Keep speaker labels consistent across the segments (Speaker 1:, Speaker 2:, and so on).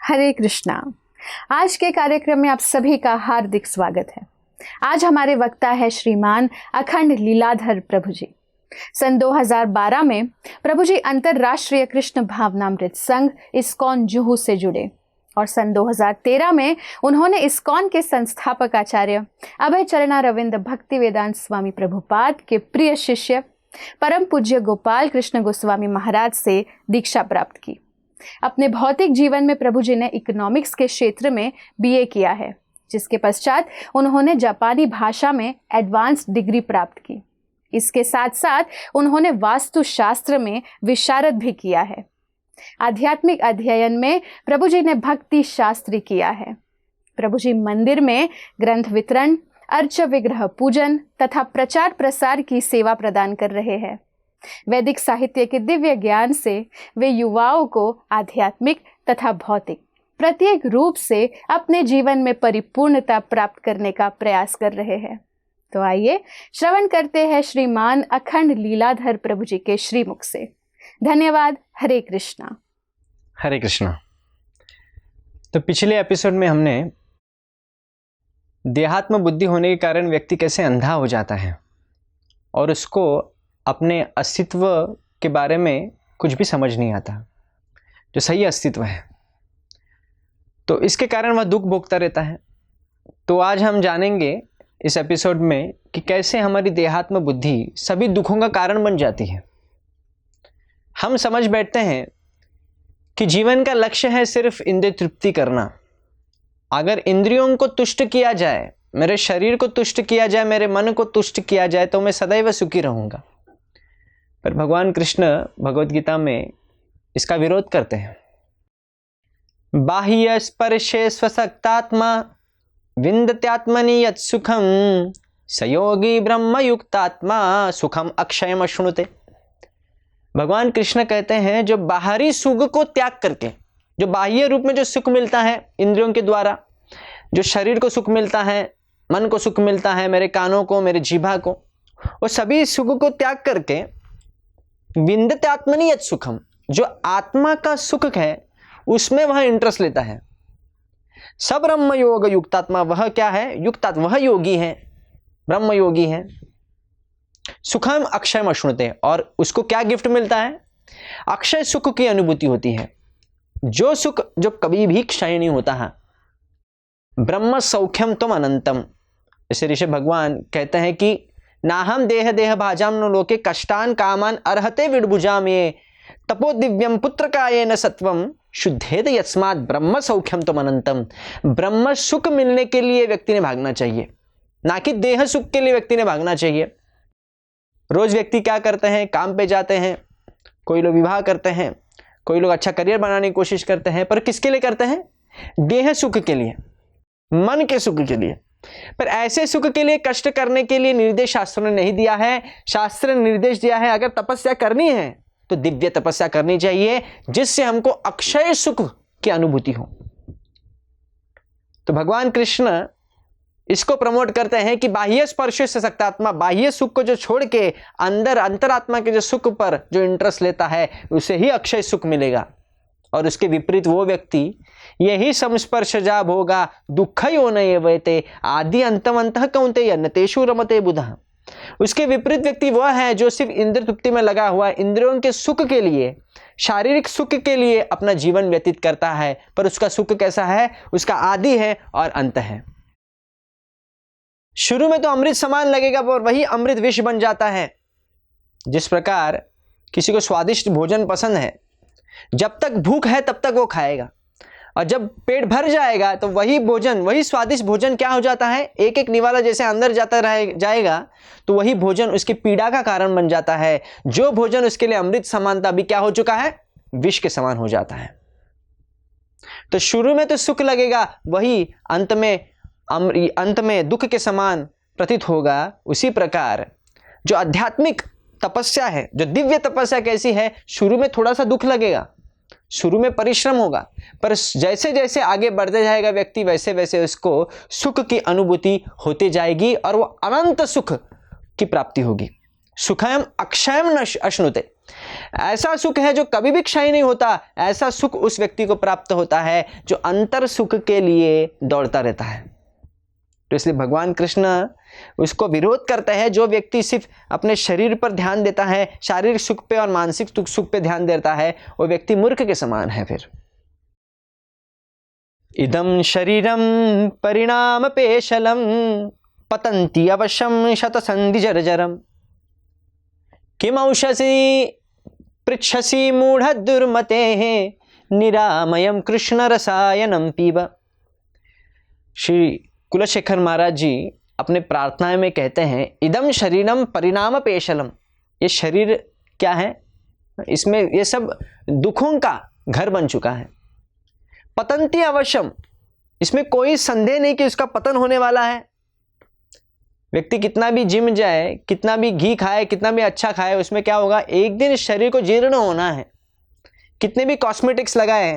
Speaker 1: हरे कृष्णा। आज के कार्यक्रम में आप सभी का हार्दिक स्वागत है। आज हमारे वक्ता है श्रीमान अखंड लीलाधर प्रभु जी। सन 2012 में प्रभु जी अंतर्राष्ट्रीय कृष्ण भावनामृत संघ इस्कॉन जुहू से जुड़े और सन 2013 में उन्होंने इस्कॉन के संस्थापक आचार्य अभय चरणारविंद भक्ति वेदांत स्वामी प्रभुपाद के प्रिय शिष्य परम पूज्य गोपाल कृष्ण गोस्वामी महाराज से दीक्षा प्राप्त की। अपने भौतिक जीवन में प्रभु जी ने इकोनॉमिक्स के क्षेत्र में बीए किया है, जिसके पश्चात उन्होंने जापानी भाषा में एडवांस्ड डिग्री प्राप्त की। इसके साथ साथ उन्होंने वास्तुशास्त्र में विशारद भी किया है। आध्यात्मिक अध्ययन में प्रभु जी ने भक्ति शास्त्री किया है। प्रभु जी मंदिर में ग्रंथ वितरण, अर्च विग्रह पूजन तथा प्रचार प्रसार की सेवा प्रदान कर रहे हैं। वैदिक साहित्य के दिव्य ज्ञान से वे युवाओं को आध्यात्मिक तथा भौतिक प्रत्येक रूप से अपने जीवन में परिपूर्णता प्राप्त करने का प्रयास कर रहे हैं। तो आइए श्रवण करते हैं श्रीमान अखंड लीलाधर प्रभु जी के श्रीमुख से। धन्यवाद। हरे कृष्णा।
Speaker 2: हरे कृष्णा। तो पिछले एपिसोड में हमने देहात्म बुद्धि होने के कारण व्यक्ति कैसे अंधा हो जाता है और उसको अपने अस्तित्व के बारे में कुछ भी समझ नहीं आता, जो सही अस्तित्व है, तो इसके कारण वह दुख भोगता रहता है। तो आज हम जानेंगे इस एपिसोड में कि कैसे हमारी देहात्म बुद्धि सभी दुखों का कारण बन जाती है। हम समझ बैठते हैं कि जीवन का लक्ष्य है सिर्फ इंद्रिय तृप्ति करना। अगर इंद्रियों को तुष्ट किया जाए, मेरे शरीर को तुष्ट किया जाए, मेरे मन को तुष्ट किया जाए, तो मैं सदैव सुखी रहूँगा। पर भगवान कृष्ण भगवद गीता में इसका विरोध करते हैं। बाह्य स्पर्शे स्वसक्तात्मा विन्दत्यात्मनि यत् सुखम सयोगी ब्रह्म युक्तात्मा सुखम अक्षयम अश्नुते। भगवान कृष्ण कहते हैं जो बाहरी सुख को त्याग करके, जो बाह्य रूप में जो सुख मिलता है इंद्रियों के द्वारा, जो शरीर को सुख मिलता है, मन को सुख मिलता है, मेरे कानों को, मेरे जीभा को, वो सभी सुख को त्याग करके विन्दते आत्मनि यत् सुखम, जो आत्मा का सुख है उसमें वह इंटरेस्ट लेता है। सब ब्रह्म योग युक्तात्मा, वह क्या है? युक्तात्मा, वह योगी है, ब्रह्म योगी है। सुखम अक्षयम अश्नुते, और उसको क्या गिफ्ट मिलता है? अक्षय सुख की अनुभूति होती है, जो सुख जो कभी भी क्षय नहीं होता है। ब्रह्म सौख्यम तुम अनंतम, जैसे ऋषि भगवान कहते हैं कि नाहम देह देह भाजाम नो लोके कष्टान कामान अर्हते विडभुजाम ये तपो दिव्यम पुत्र कायेन सत्वम शुद्धेद यस्मात् ब्रह्म सौख्यम तुम अनंतम। ब्रह्म सुख मिलने के लिए व्यक्ति ने भागना चाहिए, ना कि देह सुख के लिए व्यक्ति ने भागना चाहिए। रोज व्यक्ति क्या करते हैं? काम पे जाते हैं, कोई लोग विवाह करते हैं, कोई लोग अच्छा करियर बनाने की कोशिश करते हैं, पर किसके लिए करते हैं? देह सुख के लिए, मन के सुख के लिए। पर ऐसे सुख के लिए कष्ट करने के लिए निर्देश शास्त्र ने नहीं दिया है। शास्त्र ने निर्देश दिया है अगर तपस्या करनी है तो दिव्य तपस्या करनी चाहिए, जिससे हमको अक्षय सुख की अनुभूति हो। तो भगवान कृष्ण इसको प्रमोट करते हैं कि बाह्य स्पर्श से सक्तात्मा, बाह्य सुख को जो छोड़ के अंदर अंतरात्मा के जो सुख पर जो इंटरेस्ट लेता है उसे ही अक्षय सुख मिलेगा। और उसके विपरीत वो व्यक्ति यही संस्पर्श जा भोगा दुख यो न एवते आदि अंतम अंतः कौन्तेय न तेषु रमते बुधः। उसके विपरीत व्यक्ति वह है जो सिर्फ इंद्रिय तृप्ति में लगा हुआ, इंद्रियों के सुख के लिए, शारीरिक सुख के लिए अपना जीवन व्यतीत करता है, पर उसका सुख कैसा है? उसका आदि है और अंत है। शुरू में तो अमृत समान लगेगा और वही अमृत विष बन जाता है। जिस प्रकार किसी को स्वादिष्ट भोजन पसंद है, जब तक भूख है तब तक वो खाएगा, और जब पेट भर जाएगा तो वही भोजन, वही स्वादिष्ट भोजन क्या हो जाता है? एक एक निवाला जैसे अंदर जाता जाएगा तो वही भोजन उसकी पीड़ा का कारण बन जाता है। जो भोजन उसके लिए अमृत समान था अभी क्या हो चुका है? विष के समान हो जाता है। तो शुरू में तो सुख लगेगा, वही अंत में दुख के समान प्रतीत होगा। उसी प्रकार जो आध्यात्मिक तपस्या है, जो दिव्य तपस्या कैसी है, शुरू में थोड़ा सा दुख लगेगा, शुरू में परिश्रम होगा, पर जैसे जैसे आगे बढ़ते जाएगा व्यक्ति, वैसे वैसे उसको सुख की अनुभूति होती जाएगी और वो अनंत सुख की प्राप्ति होगी। सुखम अक्षयम न अश्नुते, ऐसा सुख है जो कभी भी क्षय नहीं होता। ऐसा सुख उस व्यक्ति को प्राप्त होता है जो अंतर सुख के लिए दौड़ता रहता है। तो इसलिए भगवान कृष्ण उसको विरोध करता है, जो व्यक्ति सिर्फ अपने शरीर पर ध्यान देता है, शारीरिक सुख पे और मानसिक सुख पे ध्यान देता है, वो व्यक्ति मूर्ख के समान है। फिर इदम शरीरम परिणाम पेशलम पतंती अवश्यम शतसंधि जर्जरम किम औषधि पृच्छसि मूढ़ दुर्मते निरामयम कृष्ण रसायनम पीब। श्री कुलशेखर महाराज जी अपने प्रार्थना में कहते हैं, इदम शरीरम परिणाम पेशलम, ये शरीर क्या है, इसमें ये सब दुखों का घर बन चुका है। पतंती अवश्यम, इसमें कोई संदेह नहीं कि उसका पतन होने वाला है। व्यक्ति कितना भी जिम जाए, कितना भी घी खाए, कितना भी अच्छा खाए, उसमें क्या होगा, एक दिन इस शरीर को जीर्ण होना है। कितने भी कॉस्मेटिक्स लगाए,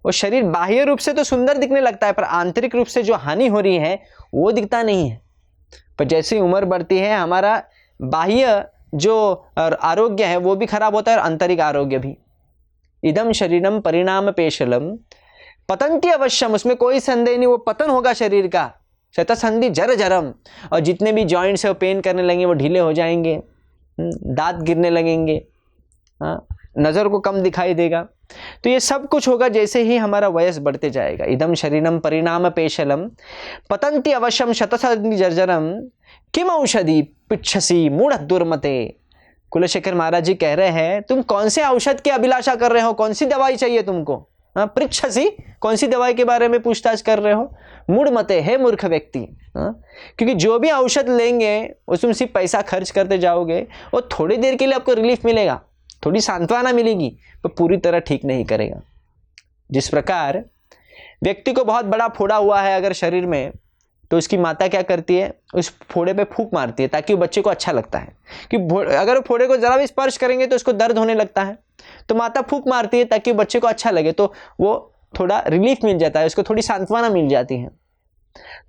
Speaker 2: वो शरीर बाह्य रूप से तो सुंदर दिखने लगता है, पर आंतरिक रूप से जो हानि हो रही है वो दिखता नहीं है। पर जैसे उम्र बढ़ती है, हमारा बाह्य जो आरोग्य है वो भी खराब होता है और आंतरिक आरोग्य भी। इदम शरीरम परिणाम पेशलम पतंती अवश्यम, उसमें कोई संदेह नहीं, वो पतन होगा शरीर का। शतसंधि जर्जरम, और जितने भी जॉइंट्स है वो पेन करने लगेंगे, वो ढीले हो जाएंगे, दांत गिरने लगेंगे, नज़र को कम दिखाई देगा। तो ये सब कुछ होगा जैसे ही हमारा वयस बढ़ते जाएगा। इदम शरीरम परिणाम पेशलम पतंती अवश्यम शतसंधि जर्जरम किम औषधि पिच्छसी मूढ़ दुर्मते। कुलशेखर महाराज जी कह रहे हैं, तुम कौन से औषध की अभिलाषा कर रहे हो, कौन सी दवाई चाहिए तुमको? पृच्छसी, कौन सी दवाई के बारे में पूछताछ कर रहे हो? मूढ़ मते है मूर्ख व्यक्ति। क्योंकि जो भी औषध लेंगे उसमें सिर्फ पैसा खर्च करते जाओगे, वो थोड़ी देर के लिए आपको रिलीफ मिलेगा, थोड़ी सांत्वना मिलेगी, पर पूरी तरह ठीक नहीं करेगा। जिस प्रकार व्यक्ति को बहुत बड़ा फोड़ा हुआ है अगर शरीर में, तो उसकी माता क्या करती है, उस फोड़े पे फूंक मारती है ताकि वो बच्चे को अच्छा लगता है। कि अगर वो फोड़े को जरा भी स्पर्श करेंगे तो उसको दर्द होने लगता है, तो माता फूंक मारती है ताकि बच्चे को अच्छा लगे, तो वो थोड़ा रिलीफ मिल जाता है, उसको थोड़ी सांत्वना मिल जाती है।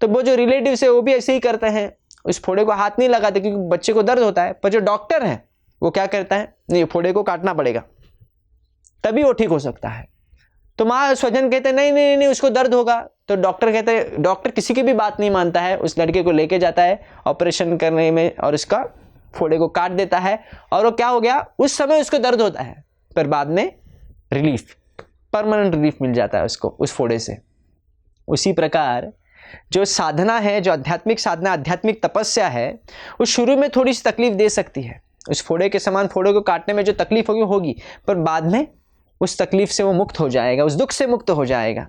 Speaker 2: तो वो जो रिलेटिव्स है वो भी ऐसे ही करते हैं, उस फोड़े को हाथ नहीं लगाते क्योंकि बच्चे को दर्द होता है। पर जो डॉक्टर है वो क्या करता है, नहीं, फोड़े को काटना पड़ेगा तभी वो ठीक हो सकता है। तो माँ स्वजन कहते हैं नहीं नहीं नहीं उसको दर्द होगा, तो डॉक्टर कहते हैं, डॉक्टर किसी की भी बात नहीं मानता है, उस लड़के को लेके जाता है ऑपरेशन करने में और उसका फोड़े को काट देता है। और वो क्या हो गया, उस समय उसको दर्द होता है पर बाद में रिलीफ, परमानेंट रिलीफ मिल जाता है उसको उस फोड़े से। उसी प्रकार जो साधना है, जो आध्यात्मिक साधना, आध्यात्मिक तपस्या है, वो शुरू में थोड़ी सी तकलीफ दे सकती है। उस फोड़े के समान फोड़े को काटने में जो तकलीफ होगी पर बाद में उस तकलीफ से वो मुक्त हो जाएगा, उस दुख से मुक्त हो जाएगा।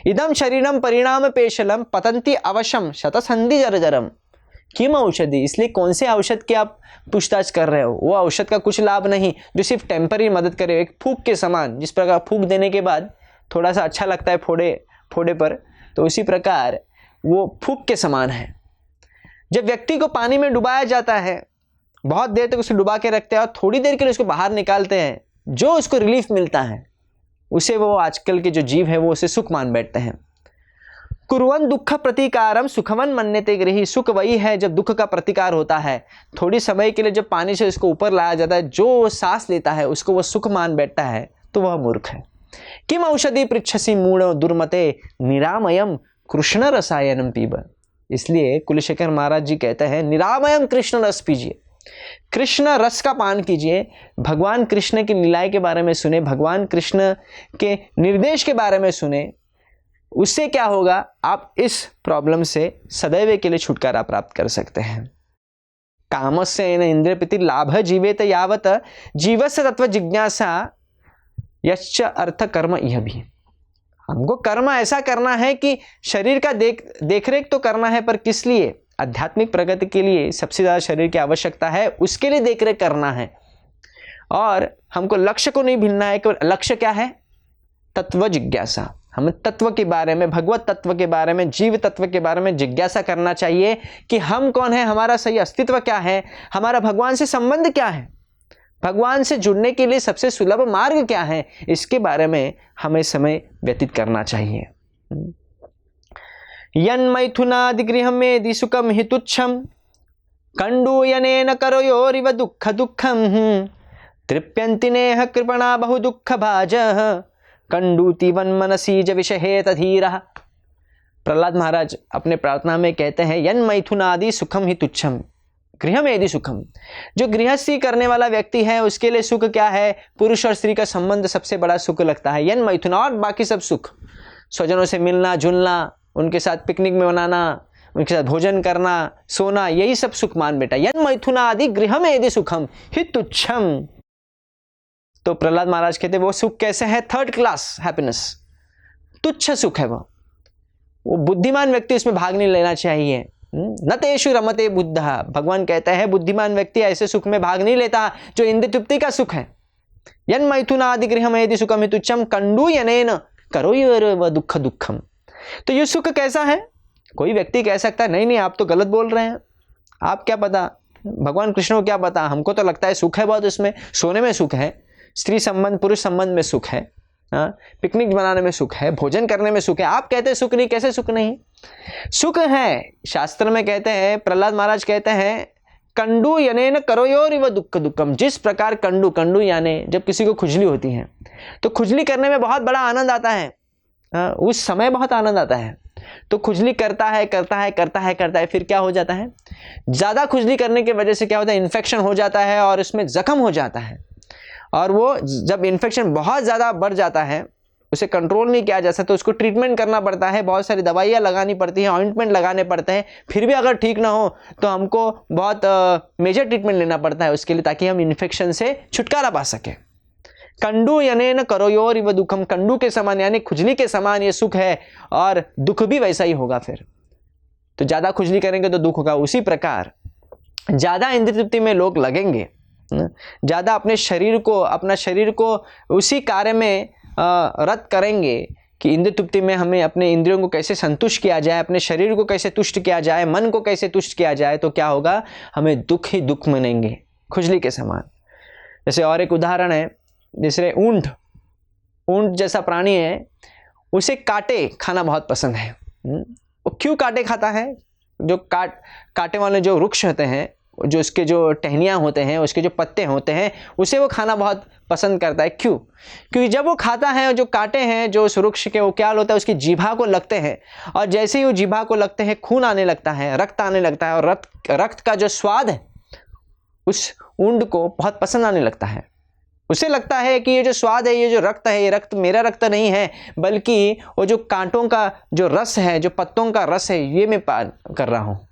Speaker 2: इदम शरीरम परिणाम पेशलम पतंती अवश्यम शतसंधि जर्जरम किम औषधि, इसलिए कौन से औषध की आप पूछताछ कर रहे हो? वो औषध का कुछ लाभ नहीं जो सिर्फ टेम्पररी मदद करे, एक फूंक के समान। जिस प्रकार फूंक देने के बाद थोड़ा सा अच्छा लगता है फोड़े पर, तो उसी प्रकार वो फूंक के समान है। जब व्यक्ति को पानी में डुबाया जाता है, बहुत देर तक उसे डुबा के रखते हैं और थोड़ी देर के लिए उसको बाहर निकालते हैं, जो उसको रिलीफ मिलता है उसे वो आजकल के जो जीव है वो उसे सुख मान बैठते हैं। कुर्वन दुख प्रतिकारम सुखवन मन्यते गृही, सुख वही है जब दुख का प्रतिकार होता है। थोड़ी समय के लिए जब पानी से उसको ऊपर लाया जाता है, जो सांस लेता है उसको वो सुख मान बैठता है, तो वह मूर्ख है। किम औषधि पृच्छसि मूढ़ दुर्मते निरामयम कृष्ण रसायनम पीब। इसलिए कुलशेखर महाराज जी कहते हैं, निरामयम कृष्ण रस पीजिए, कृष्ण रस का पान कीजिए, भगवान कृष्ण की लीलाएं के बारे में सुने, भगवान कृष्ण के निर्देश के बारे में सुने। उससे क्या होगा, आप इस प्रॉब्लम से सदैव के लिए छुटकारा प्राप्त कर सकते हैं। कामस्य न इंद्रियप्रीति लाभ जीवेत यावत जीवस्य तत्व जिज्ञासा यश्च अर्थ कर्म यह भी। हमको कर्म ऐसा करना है कि शरीर का देख रेख तो करना है, पर किस लिए? आध्यात्मिक प्रगति के लिए सबसे ज़्यादा शरीर की आवश्यकता है, उसके लिए देख रेख करना है। और हमको लक्ष्य को नहीं भूलना है कि लक्ष्य क्या है, तत्व जिज्ञासा। हमें तत्व के बारे में, भगवत तत्व के बारे में, जीव तत्व के बारे में जिज्ञासा करना चाहिए कि हम कौन है, हमारा सही अस्तित्व क्या है, हमारा भगवान से संबंध क्या है, भगवान से जुड़ने के लिए सबसे सुलभ मार्ग क्या है, इसके बारे में हमें समय व्यतीत करना चाहिए। यन्मैथुनादिगृहमेदि सुखम हि तुच्छम कंडूयनेन करोयोरिव दुःख दुःखम तृप्यन्ति नेह कृपणा बहु दुःख भाजः कंडूति वन्मनसीज विषहे तधीरः। प्रहलाद महाराज अपने प्रार्थना में कहते हैं यन्मैथुनादि सुखम हि तुच्छम गृहमेदि सुखम। जो गृहस्थी करने वाला व्यक्ति है उसके लिए सुख क्या है, पुरुष और स्त्री का संबंध सबसे बड़ा सुख लगता है। यन्मैथुन और बाकी सब सुख, स्वजनों से मिलना जुलना, उनके साथ पिकनिक में मनाना, उनके साथ भोजन करना, सोना, यही सब सुख मान बेटा। यन्मैथुनादि गृहमेदि सुखम हि तुच्छम। तो प्रहलाद महाराज कहते वो सुख कैसे है, थर्ड क्लास हैप्पीनेस, तुच्छ सुख है वो बुद्धिमान व्यक्ति उसमें भाग नहीं लेना चाहिए। न तेषु रमते बुद्धः, भगवान कहता है बुद्धिमान व्यक्ति ऐसे सुख में भाग नहीं लेता जो इंद्रिय तृप्ति का सुख है। यन्मैथुनादि गृहमेदि सुखम हि तुच्छम कंडूयनेन करोयोरिव दुःख दुःखम। तो ये सुख कैसा है, कोई व्यक्ति कह सकता है नहीं नहीं आप तो गलत बोल रहे हैं, आप क्या पता, भगवान कृष्ण को क्या पता, हमको तो लगता है सुख है बहुत, उसमें सोने में सुख है, स्त्री संबंध पुरुष संबंध में सुख है, पिकनिक बनाने में सुख है, भोजन करने में सुख है, आप कहते हैं सुख नहीं, कैसे सुख नहीं, सुख है। शास्त्र में कहते हैं, प्रहलाद महाराज कहते हैं कंडू यनेन करोयोरिव दुःख दुःखम। जिस प्रकार कंडू यानी जब किसी को खुजली होती है तो खुजली करने में बहुत बड़ा आनंद आता है, उस समय बहुत आनंद आता है, तो खुजली करता है, फिर क्या हो जाता है, ज़्यादा खुजली करने की वजह से क्या होता है, इन्फेक्शन हो जाता है और उसमें जख्म हो जाता है, और वो जब इन्फेक्शन बहुत ज़्यादा बढ़ जाता है उसे कंट्रोल नहीं किया जा सकता, तो उसको ट्रीटमेंट करना पड़ता है, बहुत सारी दवाइयाँ लगानी पड़ती हैं, ऑइंटमेंट लगाने पड़ते हैं, फिर भी अगर ठीक ना हो तो हमको बहुत मेजर ट्रीटमेंट लेना पड़ता है उसके लिए, ताकि हम इन्फेक्शन से छुटकारा पा सकें। कंडू यनेन करोयोरिव दुःखम, कंडू के समान यानी खुजली के समान ये सुख है, और दुख भी वैसा ही होगा। फिर तो ज़्यादा खुजली करेंगे तो दुख होगा। उसी प्रकार ज़्यादा इंद्रिय तृप्ति में लोग लगेंगे, ज़्यादा अपने शरीर को उसी कार्य में रत करेंगे कि इंद्रिय तृप्ति में हमें अपने इंद्रियों को कैसे संतुष्ट किया जाए, अपने शरीर को कैसे तुष्ट किया जाए, मन को कैसे तुष्ट किया जाए, तो क्या होगा, हमें दुख ही दुख मिलेंगे खुजली के समान। जैसे और एक उदाहरण है, जैसे ऊंट जैसा प्राणी है, उसे कांटे खाना बहुत पसंद है। वो क्यों कांटे खाता है, जो कांटे वाले जो वृक्ष होते हैं, जो उसके जो टहनियाँ होते हैं, उसके जो पत्ते होते हैं, उसे वो खाना बहुत पसंद करता है। क्यों? क्योंकि जब वो खाता है, जो कांटे हैं जो उस वृक्ष के, वो क्या होता है, उसकी जीभा को लगते हैं, और जैसे ही वो जीभा को लगते हैं खून आने लगता है, रक्त आने लगता है, और रक्त का जो स्वाद है उस ऊंट को बहुत पसंद आने लगता है। उसे लगता है कि ये जो स्वाद है, ये जो रक्त है, ये रक्त मेरा रक्त नहीं है, बल्कि वो जो कांटों का जो रस है, जो पत्तों का रस है, ये मैं पान कर रहा हूँ।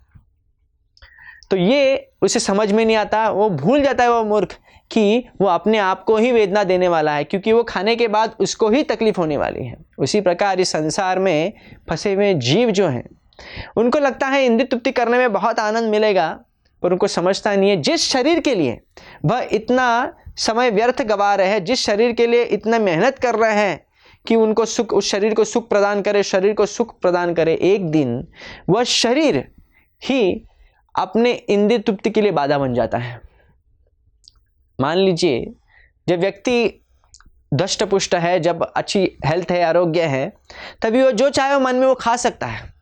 Speaker 2: तो ये उसे समझ में नहीं आता, वो भूल जाता है वो मूर्ख कि वो अपने आप को ही वेदना देने वाला है, क्योंकि वो खाने के बाद उसको ही तकलीफ होने वाली है। उसी प्रकार इस संसार में फंसे हुए जीव जो हैं, उनको लगता है इंद्रिय तृप्ति करने में बहुत आनंद मिलेगा, पर उनको समझता नहीं है जिस शरीर के लिए वह इतना समय व्यर्थ गवा रहे हैं, जिस शरीर के लिए इतना मेहनत कर रहे हैं कि उनको सुख, उस शरीर को सुख प्रदान करे, शरीर को सुख प्रदान करे, एक दिन वह शरीर ही अपने इंद्रिय तृप्ति के लिए बाधा बन जाता है। मान लीजिए जब व्यक्ति दष्ट पुष्ट है, जब अच्छी हेल्थ है, आरोग्य है, तभी वो जो चाहे वो मन में वो खा सकता है,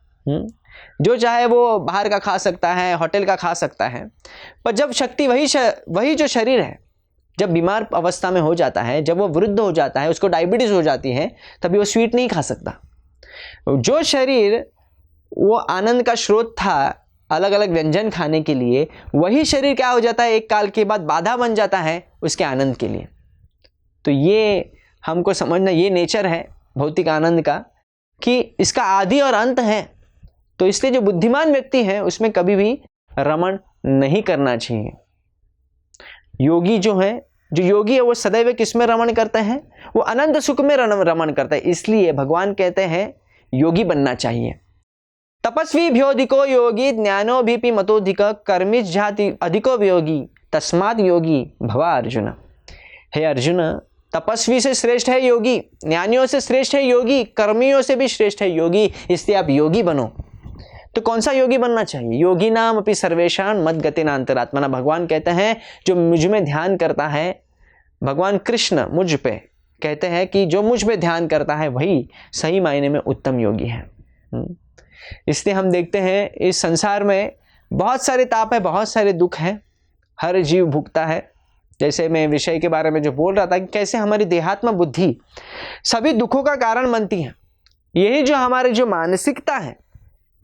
Speaker 2: जो चाहे वो बाहर का खा सकता है, होटल का खा सकता है। पर जब शक्ति वही जो शरीर है जब बीमार अवस्था में हो जाता है, जब वो वृद्ध हो जाता है, उसको डायबिटीज हो जाती है, तभी वो स्वीट नहीं खा सकता। जो शरीर वो आनंद का स्रोत था अलग अलग व्यंजन खाने के लिए, वही शरीर क्या हो जाता है, एक काल के बाद बाधा बन जाता है उसके आनंद के लिए। तो ये हमको समझना, ये नेचर है भौतिक आनंद का कि इसका आदि और अंत है। तो इसलिए जो बुद्धिमान व्यक्ति है उसमें कभी भी रमण नहीं करना चाहिए। योगी जो योगी है वो सदैव किसमें रमण करते हैं, वो अनंत सुख में रमण करते हैं। इसलिए भगवान कहते हैं योगी बनना चाहिए। तपस्वी भ्योधिको योगी ज्ञानो भीपि मतोधिक कर्मिज जाति अधिको वियोगी तस्मात् योगी भवा अर्जुन। हे अर्जुन, तपस्वी से श्रेष्ठ है योगी, ज्ञानियों से श्रेष्ठ है योगी, कर्मियों से भी श्रेष्ठ है योगी, इसलिए आप योगी बनो। तो कौन सा योगी बनना चाहिए? योगी नाम अपनी सर्वेशान मद गतिना अंतरात्मना। भगवान कहते हैं जो मुझ में ध्यान करता है, भगवान कृष्ण मुझ पे कहते हैं कि जो मुझ पे ध्यान करता है वही सही मायने में उत्तम योगी है। इसलिए हम देखते हैं इस संसार में बहुत सारे ताप है, बहुत सारे दुख हैं, हर जीव भुगता है। जैसे मैं विषय के बारे में जो बोल रहा था कि कैसे हमारी देहात्म बुद्धि सभी दुखों का कारण बनती है। यही जो हमारी जो मानसिकता है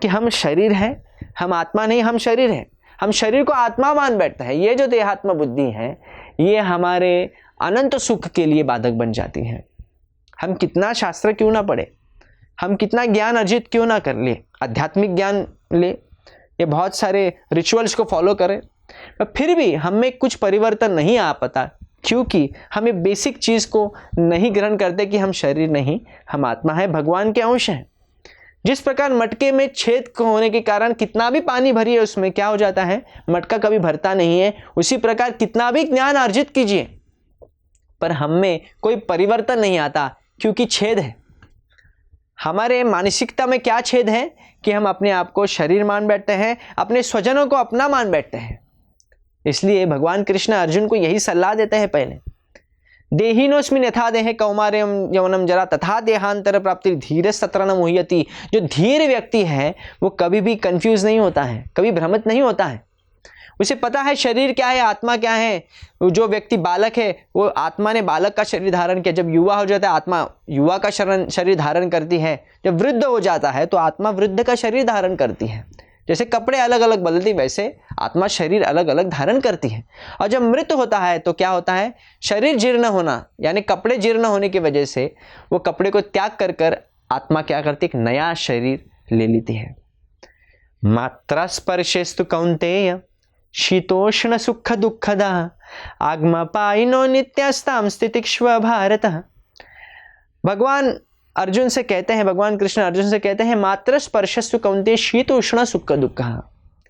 Speaker 2: कि हम शरीर है, हम आत्मा नहीं, हम शरीर है, हम शरीर को आत्मा मान बैठते हैं, ये जो देहात्म बुद्धि है ये हमारे अनंत सुख के लिए बाधक बन जाती है। हम कितना शास्त्र क्यों ना पढ़े, हम कितना ज्ञान अर्जित क्यों ना कर ले, आध्यात्मिक ज्ञान ले, ये बहुत सारे रिचुअल्स को फॉलो करें, पर फिर भी हम में कुछ परिवर्तन नहीं आ पाता, क्योंकि हम ये बेसिक चीज़ को नहीं ग्रहण करते कि हम शरीर नहीं, हम आत्मा है, भगवान के अंश हैं। जिस प्रकार मटके में छेद होने के कारण कितना भी पानी भरिए उसमें क्या हो जाता है, मटका कभी भरता नहीं है, उसी प्रकार कितना भी ज्ञान अर्जित कीजिए पर हम में कोई परिवर्तन नहीं आता, क्योंकि छेद है। हमारे मानसिकता में क्या छेद है कि हम अपने आप को शरीर मान बैठते हैं, अपने स्वजनों को अपना मान बैठते हैं। इसलिए भगवान कृष्ण अर्जुन को यही सलाह देते हैं पहले, देहिनोस्मिन् यथा देहे कौमार्यं यौवनं जरा तथा देहांतर प्राप्ति धीरे सत्र न मुह्यति। जो धीर व्यक्ति है वो कभी भी कंफ्यूज नहीं होता है, कभी भ्रमित नहीं होता है, उसे पता है शरीर क्या है, आत्मा क्या है। जो व्यक्ति बालक है वो आत्मा ने बालक का शरीर धारण किया, जब युवा हो जाता है आत्मा युवा का शरीर धारण करती है, जब वृद्ध हो जाता है तो आत्मा वृद्ध का शरीर धारण करती है। जैसे कपड़े अलग अलग बदलती वैसे आत्मा शरीर अलग अलग धारण करती है। और जब मृत्यु होता है तो क्या होता है, शरीर जीर्ण होना यानी कपड़े जीर्ण होने की वजह से वो कपड़े को त्याग कर कर आत्मा क्या करती है, एक नया शरीर ले लेती है। मात्रा स्पर्शेस्तु कौन्तेय शीतोष्ण सुख दुःखदा आगमपायिनो नित्यस्तां स्थितिक्ष्व भारत। भगवान अर्जुन से कहते हैं, भगवान कृष्ण अर्जुन से कहते हैं मात्र स्पर्शस्तु कौन्तेय शीत उष्ण सुख दुःख।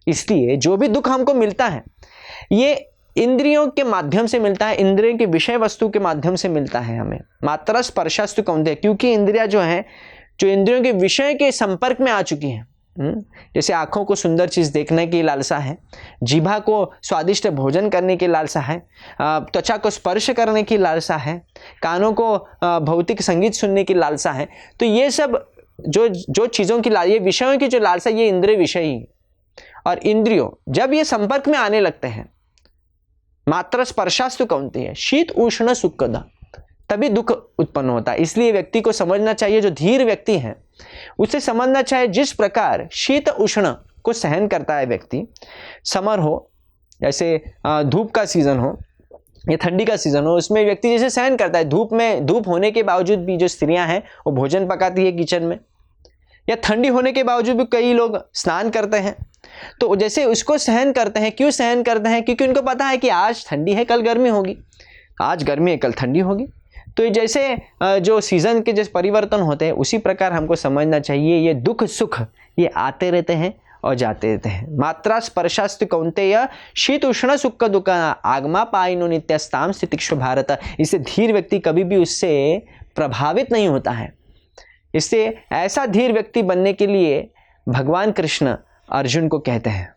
Speaker 2: इसलिए जो भी दुख हमको मिलता है ये इंद्रियों के माध्यम से मिलता है, इंद्रियों के विषय वस्तु के माध्यम से मिलता है हमें। मात्र स्पर्शस्तु कौन्तेय, क्योंकि इंद्रियां जो हैं जो इंद्रियों के विषय के संपर्क में आ चुकी हैं। जैसे आँखों को सुंदर चीज़ देखने की लालसा है, जीभा को स्वादिष्ट भोजन करने की लालसा है, त्वचा को स्पर्श करने की लालसा है, कानों को भौतिक संगीत सुनने की लालसा है। तो ये सब जो चीज़ों की ये विषयों की जो लालसा, ये इंद्रिय विषय ही। और इंद्रियों जब ये संपर्क में आने लगते हैं, मात्र स्पर्शास्तु कौन्तेय शीत उष्ण सुखदा, तभी दुख उत्पन्न होता है। इसलिए व्यक्ति को समझना चाहिए, जो धीर व्यक्ति है उसे समझना चाहिए जिस प्रकार शीत उष्ण को सहन करता है व्यक्ति, समर हो जैसे धूप का सीजन हो या ठंडी का सीजन हो, उसमें व्यक्ति जैसे सहन करता है, धूप होने के बावजूद भी जो स्त्रियां हैं वो भोजन पकाती है किचन में, या ठंडी होने के बावजूद भी कई लोग स्नान करते हैं। तो जैसे उसको सहन करते हैं, क्यों सहन करते हैं, क्योंकि उनको पता है कि आज ठंडी है कल गर्मी होगी, आज गर्मी है कल ठंडी होगी। तो जैसे जो सीज़न के जैसे परिवर्तन होते हैं उसी प्रकार हमको समझना चाहिए ये दुख सुख ये आते रहते हैं और जाते रहते हैं। मात्रा स्पर्शास्तु कौन्तेय शीत उष्ण सुख दुःख आगमा पायिनो नित्यस्तां स्थितिक्ष्व भारत। इससे धीर व्यक्ति कभी भी उससे प्रभावित नहीं होता है। इससे ऐसा धीर व्यक्ति बनने के लिए भगवान कृष्ण अर्जुन को कहते हैं।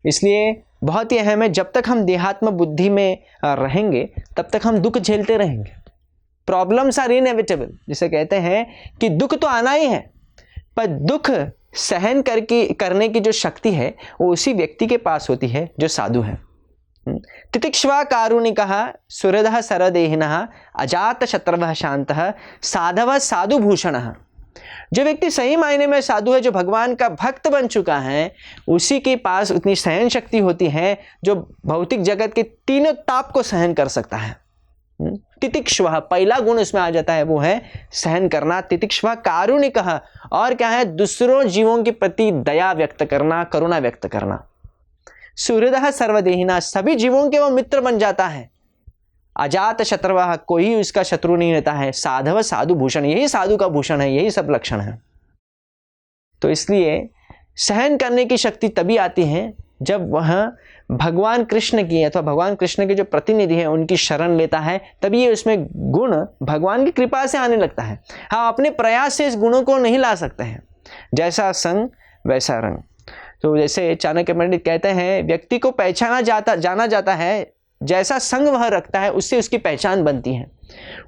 Speaker 2: इसलिए बहुत ही अहम है, जब तक हम देहात्म बुद्धि में रहेंगे तब तक हम दुख झेलते रहेंगे। प्रॉब्लम्स आर इनएविटेबल, जिसे कहते हैं कि दुख तो आना ही है, पर दुख सहन करने की जो शक्ति है वो उसी व्यक्ति के पास होती है जो साधु है। तितिक्ष्वा कारुणिकः सुहृदः सरदेहिनः अजात शत्रवः शान्तः साधवः साधुभूषणः। जो व्यक्ति सही मायने में साधु है, जो भगवान का भक्त बन चुका है, उसी के पास उतनी सहन शक्ति होती है जो भौतिक जगत के तीनों ताप को सहन कर सकता है। तितिक्ष्वा पहला गुण उसमें आ जाता है, वो है सहन करना। तितिक्ष्वा कारुणिकः, और क्या है, दूसरों जीवों के प्रति दया व्यक्त करना, करुणा व्यक्त करना। सुहृदः सर्वदेहिनः, सभी जीवों के वो मित्र बन जाता है। अजात शत्रवः, कोई उसका शत्रु नहीं रहता है। साधव साधु भूषण, यही साधु का भूषण है, यही सब लक्षण है। तो इसलिए सहन करने की शक्ति तभी आती है जब वह भगवान कृष्ण की अथवा भगवान कृष्ण के जो प्रतिनिधि हैं उनकी शरण लेता है, तभी ये उसमें गुण भगवान की कृपा से आने लगता है। हाँ, अपने प्रयास से इस गुणों को नहीं ला सकते हैं। जैसा संग वैसा रंग। तो जैसे चाणक्य पंडित कहते हैं, व्यक्ति को जाना जाता है, जैसा संग वह रखता है उससे उसकी पहचान बनती है।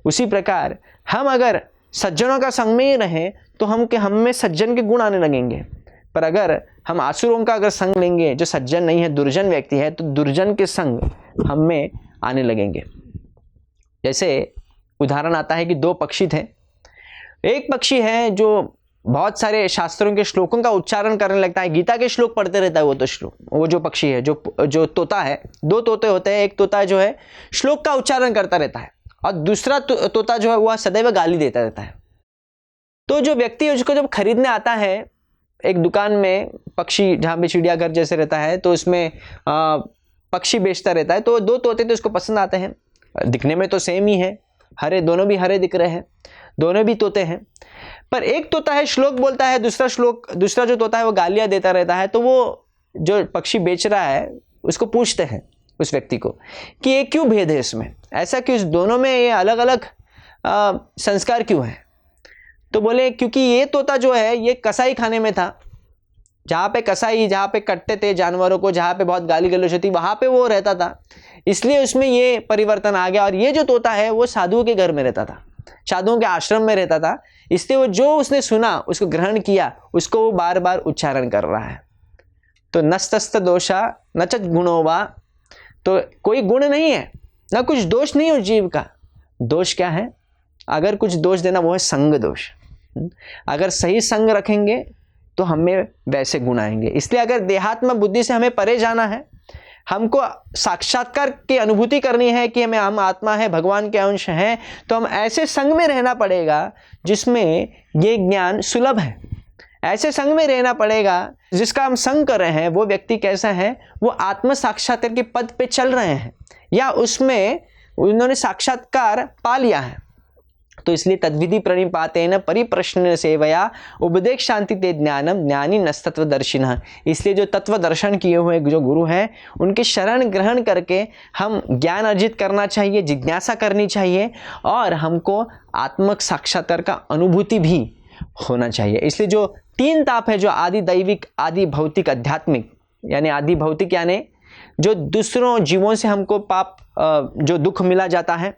Speaker 2: उसी प्रकार हम अगर सज्जनों का संग में ही रहें तो हम में सज्जन के गुण आने लगेंगे। पर अगर हम आसुरों का अगर संग लेंगे, जो सज्जन नहीं है, दुर्जन व्यक्ति है, तो दुर्जन के संग हम में आने लगेंगे। जैसे उदाहरण आता है कि दो पक्षी थे। एक पक्षी है जो बहुत सारे शास्त्रों के श्लोकों का उच्चारण करने लगता है, गीता के श्लोक पढ़ते रहता है। वो जो पक्षी है, जो तोता है, दो तोते होते हैं। एक तोता जो है श्लोक का उच्चारण करता रहता है और दूसरा तोता जो है वह सदैव गाली देता रहता है। तो जो व्यक्ति उसको जब खरीदने आता है एक दुकान में, पक्षी जहाँ पे चिड़ियाघर जैसे रहता है, तो उसमें पक्षी बेचता रहता है, तो दो तोते तो उसको पसंद आते हैं। दिखने में तो सेम ही है, हरे, दोनों भी हरे दिख रहे हैं, दोनों भी तोते हैं। पर एक तोता है श्लोक बोलता है, दूसरा जो तोता है वो गालियां देता रहता है। तो वो जो पक्षी बेच रहा है उसको पूछते हैं, उस व्यक्ति को, कि ये क्यों भेद है इसमें, ऐसा क्यों, इस दोनों में ये अलग अलग संस्कार क्यों है? तो बोले क्योंकि ये तोता जो है ये कसाई खाने में था, जहाँ पे कटते थे जानवरों को, जहाँ पे बहुत गाली गलौज होती, वहाँ पे वो रहता था, इसलिए उसमें ये परिवर्तन आ गया। और ये जो तोता है वो साधुओं के घर में रहता था, साधुओं के आश्रम में रहता था, इसलिए वो जो उसने सुना उसको ग्रहण किया, उसको वो बार बार उच्चारण कर रहा है। तो नस्तस्त दोषा न च गुणो वा, तो कोई गुण नहीं है, ना कुछ दोष नहीं है उस जीव का। दोष क्या है? अगर कुछ दोष देना वो है संग दोष। अगर सही संग रखेंगे तो हमें वैसे गुण आएंगे। इसलिए अगर देहात्म बुद्धि से हमें परे जाना है, हमको साक्षात्कार की अनुभूति करनी है कि हम आत्मा है, भगवान के अंश हैं, तो हम ऐसे संग में रहना पड़ेगा जिसमें ये ज्ञान सुलभ है। ऐसे संग में रहना पड़ेगा जिसका हम संग कर रहे हैं वो व्यक्ति कैसा है, वो आत्म साक्षात्कार के पद पे चल रहे हैं या उसमें उन्होंने साक्षात्कार पा लिया है। तो इसलिए तद्विधि प्रणिपातेन परिप्रश्न सेवया उपदेश शांति ते ज्ञानम ज्ञानी नस्तत्वदर्शिनः। इसलिए जो तत्व दर्शन किए हुए जो गुरु हैं उनके शरण ग्रहण करके हम ज्ञान अर्जित करना चाहिए, जिज्ञासा करनी चाहिए और हमको आत्मक साक्षात्कार का अनुभूति भी होना चाहिए। इसलिए जो तीन ताप है, जो आदि दैविक, आदि भौतिक, आध्यात्मिक, यानी आदि भौतिक यानी जो दूसरों जीवों से हमको पाप जो दुख मिला जाता है,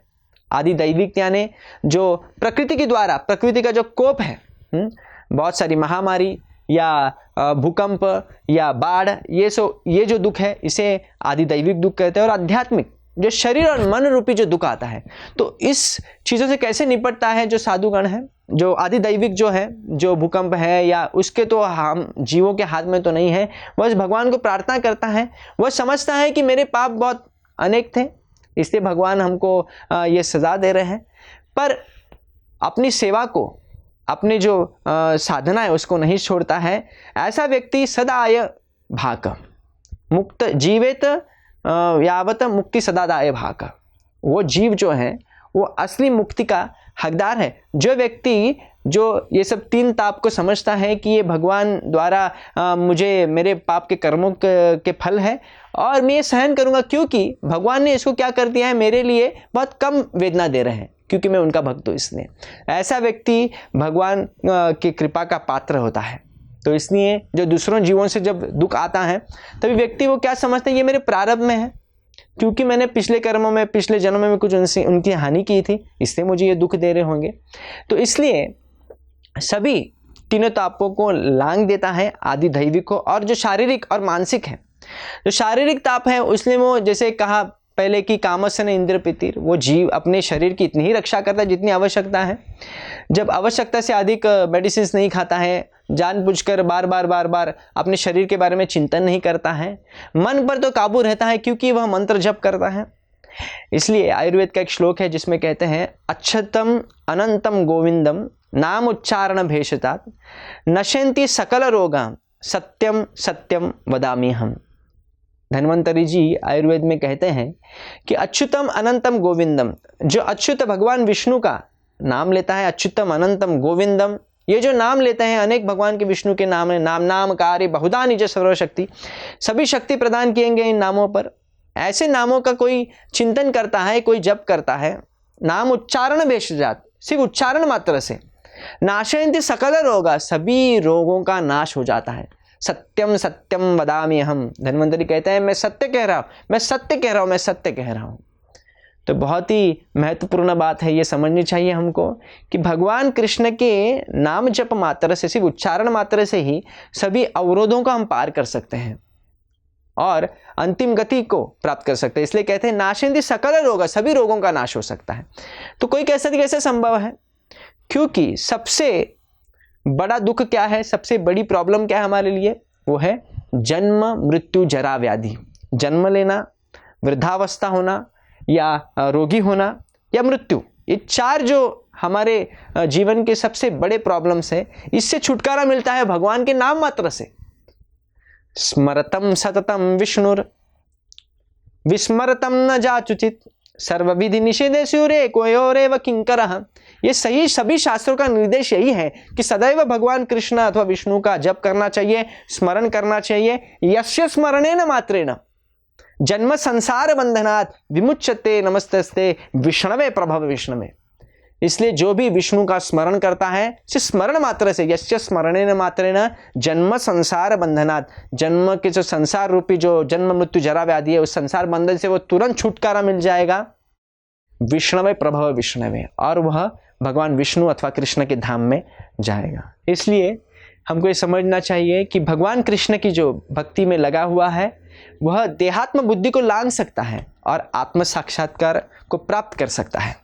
Speaker 2: आदि दैविक यानी जो प्रकृति के द्वारा, प्रकृति का जो कोप है, बहुत सारी महामारी या भूकंप या बाढ़, ये जो दुख है इसे आदि दैविक दुख कहते हैं। और आध्यात्मिक जो शरीर और मन रूपी जो दुख आता है, तो इस चीज़ों से कैसे निपटता है जो साधुगण है? जो आदि दैविक जो है, जो भूकंप है या उसके तो हम जीवों के हाथ में तो नहीं है, वह भगवान को प्रार्थना करता है। वह समझता है कि मेरे पाप बहुत अनेक थे, इसलिए भगवान हमको ये सज़ा दे रहे हैं। पर अपनी सेवा को, अपनी जो साधना है उसको नहीं छोड़ता है। ऐसा व्यक्ति सदाय भाक मुक्त जीवेत यावत मुक्ति सदादाय भाक। वो जीव जो है वो असली मुक्ति का हकदार है। जो व्यक्ति जो ये सब तीन ताप को समझता है कि ये भगवान द्वारा मुझे मेरे पाप के कर्मों के फल है और मैं ये सहन करूँगा, क्योंकि भगवान ने इसको क्या कर दिया है, मेरे लिए बहुत कम वेदना दे रहे हैं क्योंकि मैं उनका भक्त हूँ, इसलिए ऐसा व्यक्ति भगवान की कृपा का पात्र होता है। तो इसलिए जो दूसरों जीवों से जब दुख आता है तभी व्यक्ति वो क्या समझता है, ये मेरे प्रारब्ध में है, क्योंकि मैंने पिछले कर्मों में, पिछले जन्म में कुछ उनकी हानि की थी, इसलिए मुझे ये दुख दे रहे होंगे। तो इसलिए सभी तीनों तापों को लांग देता है आदि दैविक को। और जो शारीरिक और मानसिक है, जो शारीरिक ताप है उसमें वो जैसे कहा पहले कि कामस्य न इंद्र पितिर, वो जीव अपने शरीर की इतनी ही रक्षा करता है जितनी आवश्यकता है। जब आवश्यकता से अधिक मेडिसिन नहीं खाता है, जानबूझकर बार बार अपने शरीर के बारे में चिंतन नहीं करता है, मन पर तो काबू रहता है क्योंकि वह मंत्र जप करता है। इसलिए आयुर्वेद का एक श्लोक है जिसमें कहते हैं, अच्छतम अनंतम गोविंदम नाम उच्चारण भेषतात् नश्यन्ति सकल रोगा सत्यम सत्यम वदामि हम। धन्वंतरी जी आयुर्वेद में कहते हैं कि अच्युतम अनंतम गोविंदम, जो अच्युत भगवान विष्णु का नाम लेता है, अच्युतम अनंतम गोविंदम ये जो नाम लेते हैं, अनेक भगवान के विष्णु के नाम है, नाम कार्य बहुधा निज सर्वशक्ति, सभी शक्ति प्रदान किएंगे इन नामों पर। ऐसे नामों का कोई चिंतन करता है, कोई जप करता है, नाम उच्चारण भेषजात, सिर्फ उच्चारण मात्र से नाशयन्ति सकल रोगा, सभी रोगों का नाश हो जाता है। सत्यम सत्यम वदामि अहम, धन्वंतरि कहते हैं मैं सत्य कह रहा हूं, मैं सत्य कह रहा हूं, मैं सत्य कह रहा हूं। तो बहुत ही महत्वपूर्ण बात है, ये समझनी चाहिए हमको कि भगवान कृष्ण के नाम जप मात्र से, सिर्फ उच्चारण मात्र से ही सभी अवरोधों को हम पार कर सकते हैं और अंतिम गति को प्राप्त कर सकते हैं। इसलिए कहते हैं नाशयन्ति सकल रोग, सभी रोगों का नाश हो सकता है। तो कोई कह सकते कैसे संभव है, क्योंकि सबसे बड़ा दुख क्या है, सबसे बड़ी प्रॉब्लम क्या है हमारे लिए, वो है जन्म मृत्यु जरा व्याधि। जन्म लेना, वृद्धावस्था होना, या रोगी होना, या मृत्यु, ये चार जो हमारे जीवन के सबसे बड़े प्रॉब्लम्स हैं, इससे छुटकारा मिलता है भगवान के नाम मात्र से। स्मरतम सततम विष्णुर विस्मरतम न जाचुचित, सर्वविधि निषेधे सूर्य कोयोरेव किंकरः। ये सही सभी शास्त्रों का निर्देश यही है कि सदैव भगवान कृष्ण अथवा विष्णु का जप करना चाहिए, स्मरण करना चाहिए। यस्य स्मरणेन मात्रेण जन्म संसार बंधनात् विमुच्यते नमस्तस्ते विष्णवे प्रभव विष्णवे। इसलिए जो भी विष्णु का स्मरण करता है, सिर्फ स्मरण मात्र से, यस्य स्मरणेन मात्रेण जन्म संसार बंधनात्, जन्म के जो संसार रूपी जो जन्म मृत्यु जरा व्याधि है, उस संसार बंधन से वो तुरंत छुटकारा मिल जाएगा। विष्णवे प्रभव विष्णवे, और वह भगवान विष्णु अथवा कृष्ण के धाम में जाएगा। इसलिए हमको ये समझना चाहिए कि भगवान कृष्ण की जो भक्ति में लगा हुआ है, वह देहात्म बुद्धि को लांघ सकता है और आत्म साक्षात्कार को प्राप्त कर सकता है।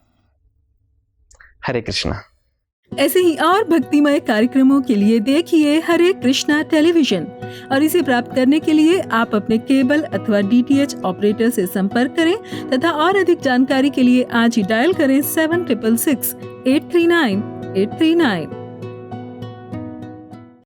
Speaker 2: हरे कृष्णा।
Speaker 3: ऐसे ही और भक्तिमय कार्यक्रमों के लिए देखिए हरे कृष्णा टेलीविजन, और इसे प्राप्त करने के लिए आप अपने केबल अथवा DTH ऑपरेटर से संपर्क करें तथा और अधिक जानकारी के लिए आज ही डायल करें 7666 839 839।